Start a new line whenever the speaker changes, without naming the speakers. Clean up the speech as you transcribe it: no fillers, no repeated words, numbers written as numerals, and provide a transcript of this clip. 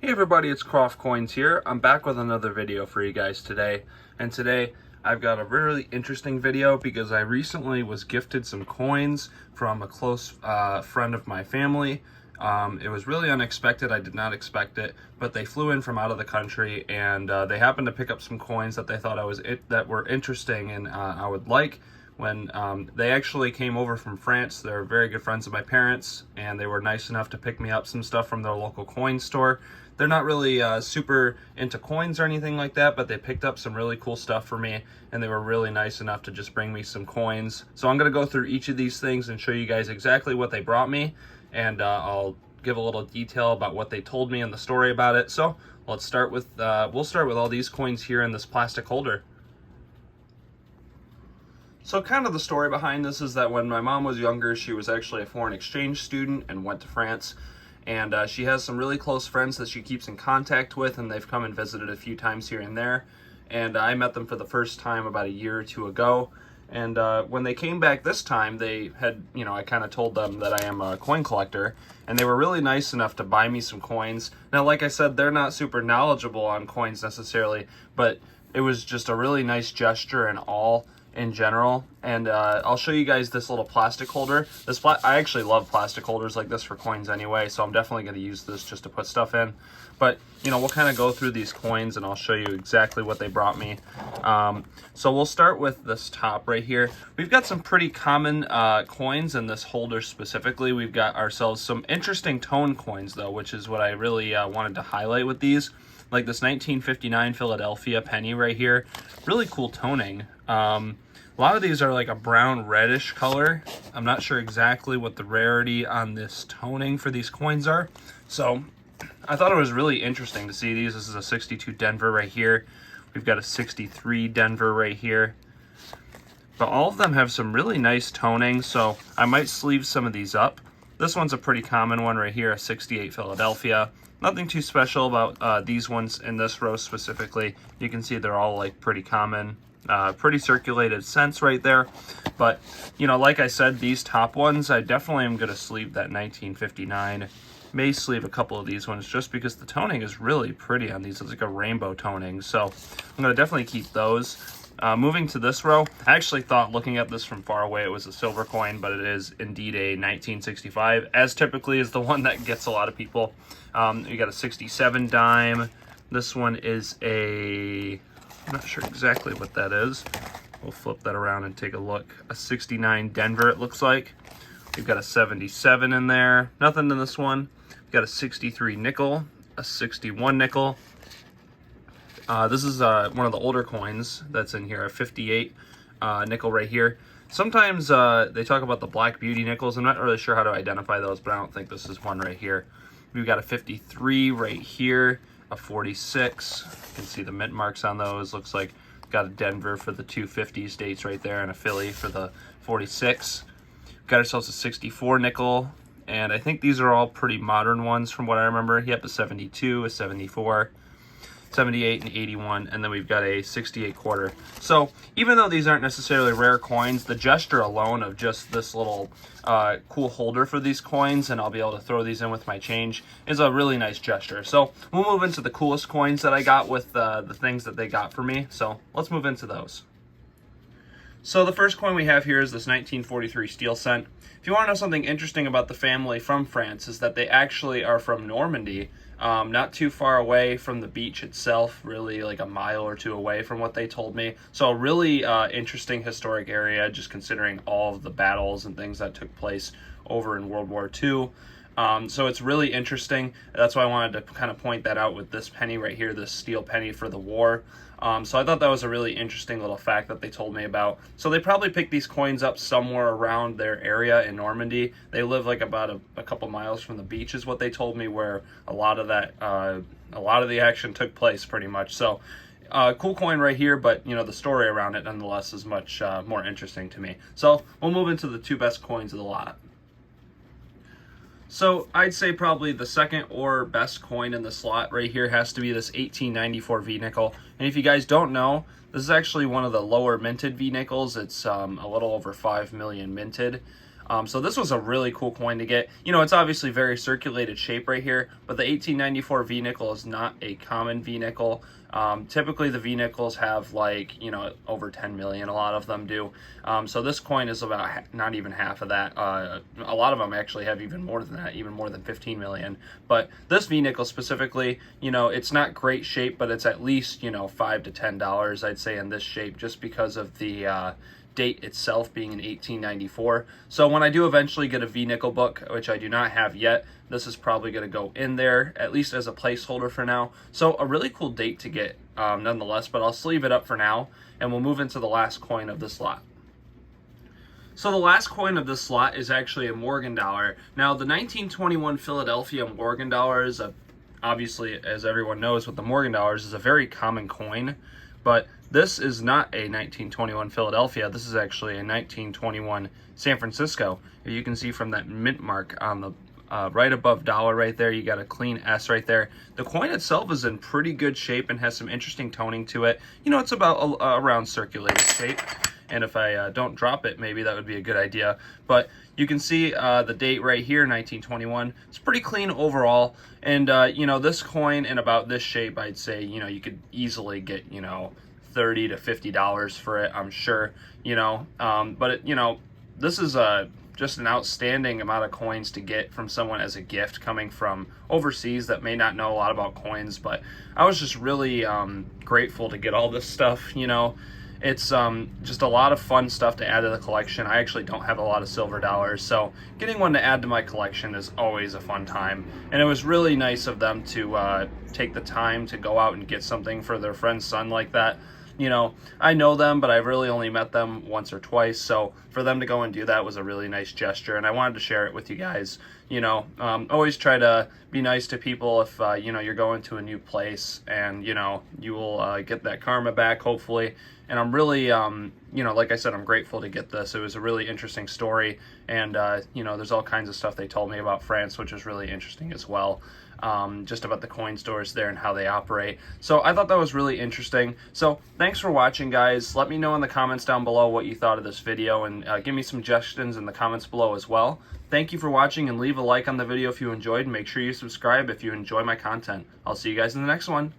Hey everybody, it's Croft Coins here. I'm back with another video for you guys today. And today I've got a really interesting video because I recently was gifted some coins from a close friend of my family. It was really unexpected. I did not expect it, but they flew in from out of the country and they happened to pick up some coins that they thought that were interesting and I would like. When they actually came over from France. They're very good friends of my parents, and they were nice enough to pick me up some stuff from their local coin store. They're not really super into coins or anything like that, but they picked up some really cool stuff for me, and they were really nice enough to just bring me some coins. So I'm going to go through each of these things and show you guys exactly what they brought me, and I'll give a little detail about what they told me in the story about it. So let's start with, we'll start with all these coins here in this plastic holder. So kind of the story behind this is that when my mom was younger, she was actually a foreign exchange student and went to France. And she has some really close friends that she keeps in contact with, and they've come and visited a few times here and there. And I met them for the first time about a year or two ago. And when they came back this time, they had, I kind of told them that I am a coin collector, and they were really nice enough to buy me some coins. Now, like I said, they're not super knowledgeable on coins necessarily, but it was just a really nice gesture and all in general. And I'll show you guys this little plastic holder. I actually love plastic holders like this for coins anyway, so I'm definitely going to use this just to put stuff in. But we'll kind of go through these coins and I'll show you exactly what they brought me. So we'll start with this top right here. We've got some pretty common coins in this holder specifically. We've got ourselves some interesting tone coins though, which is what I really wanted to highlight with these. Like this 1959 Philadelphia penny right here. Really cool toning. A lot of these are like a brown reddish color. I'm not sure exactly what the rarity on this toning for these coins are. So I thought it was really interesting to see these. This is a 62 Denver right here. We've got a 63 Denver right here. But all of them have some really nice toning, so I might sleeve some of these up. This one's a pretty common one right here, a 68 Philadelphia. Nothing too special about these ones in this row specifically. You can see they're all like pretty common, pretty circulated cents right there. But, like I said, these top ones, I definitely am going to sleeve that 1959. May sleeve a couple of these ones just because the toning is really pretty on these. It's like a rainbow toning. So I'm going to definitely keep those. Moving to this row, I actually thought looking at this from far away it was a silver coin, but it is indeed a 1965, as typically is the one that gets a lot of people. You got a 67 dime. This one is I'm not sure exactly what that is. We'll flip that around and take a look. A 69 Denver it looks like. We've got a 77 in there. Nothing in this one. We've got a 63 nickel, a 61 nickel. This is one of the older coins that's in here, a 58 nickel right here. Sometimes they talk about the Black Beauty nickels. I'm not really sure how to identify those, but I don't think this is one right here. We've got a 53 right here, a 46. You can see the mint marks on those. Looks like got a Denver for the 250s dates right there and a Philly for the 46. Got ourselves a 64 nickel, and I think these are all pretty modern ones from what I remember. Yep, a 72, a 74. 78 and 81, and then we've got a 68 quarter. So even though these aren't necessarily rare coins, the gesture alone of just this little cool holder for these coins, and I'll be able to throw these in with my change, is a really nice gesture. So we'll move into the coolest coins that I got with the things that they got for me. So let's move into those. So the first coin we have here is this 1943 steel cent. If you want to know something interesting about the family from France, is that they actually are from Normandy, not too far away from the beach itself, really like a mile or two away from what they told me. So a really interesting historic area, just considering all of the battles and things that took place over in World War II. So it's really interesting. That's why I wanted to kind of point that out with this penny right here, this steel penny for the war. So I thought that was a really interesting little fact that they told me about. So they probably picked these coins up somewhere around their area in Normandy. They live like about a couple miles from the beach is what they told me, where a lot of the action took place pretty much. So cool coin right here, but the story around it nonetheless is much more interesting to me. So we'll move into the two best coins of the lot. So I'd say probably the second or best coin in the slot right here has to be this 1894 V-nickel. And if you guys don't know, this is actually one of the lower minted V-nickels. It's a little over 5 million minted. So this was a really cool coin to get. You know, it's obviously very circulated shape right here, but the 1894 V-nickel is not a common V-nickel. Typically the V-nickels have like, you know, over 10 million, a lot of them do. So this coin is about not even half of that. A lot of them actually have even more than that, even more than 15 million. But this V-nickel specifically, you know, it's not great shape, but it's at least, you know, $5 to $10, I'd say, in this shape, just because of the date itself being in 1894. So when I do eventually get a V-nickel book, which I do not have yet, this is probably going to go in there, at least as a placeholder for now. So a really cool date to get nonetheless, but I'll sleeve it up for now, and we'll move into the last coin of this lot. So the last coin of this slot is actually a Morgan dollar. Now the 1921 Philadelphia Morgan dollar is obviously, as everyone knows with the Morgan dollars, is a very common coin, but this is not a 1921 Philadelphia. This is actually a 1921 San Francisco. You can see from that mint mark on the right above dollar right there, you got a clean S right there. The coin itself is in pretty good shape and has some interesting toning to it. You know, it's about around circulated shape. And if I don't drop it, maybe that would be a good idea. But you can see the date right here, 1921. It's pretty clean overall. And, you know, this coin in about this shape, I'd say, you know, you could easily get, you know, $30 to $50 for it, I'm sure, you know. But, you know, this is just an outstanding amount of coins to get from someone as a gift coming from overseas that may not know a lot about coins. But I was just really grateful to get all this stuff, you know. It's just a lot of fun stuff to add to the collection. I actually don't have a lot of silver dollars, so getting one to add to my collection is always a fun time. And it was really nice of them to take the time to go out and get something for their friend's son like that. You know, I know them, but I've really only met them once or twice, so for them to go and do that was a really nice gesture, and I wanted to share it with you guys. You know, always try to be nice to people if, you know, you're going to a new place, and, you know, you will get that karma back, hopefully. And I'm really, you know, like I said, I'm grateful to get this. It was a really interesting story, and, you know, there's all kinds of stuff they told me about France, which was really interesting as well. Just about the coin stores there and how they operate. So I thought that was really interesting. So thanks for watching, guys. Let me know in the comments down below what you thought of this video, and give me some suggestions in the comments below as well. Thank you for watching, and leave a like on the video if you enjoyed, and make sure you subscribe if you enjoy my content. I'll see you guys in the next one.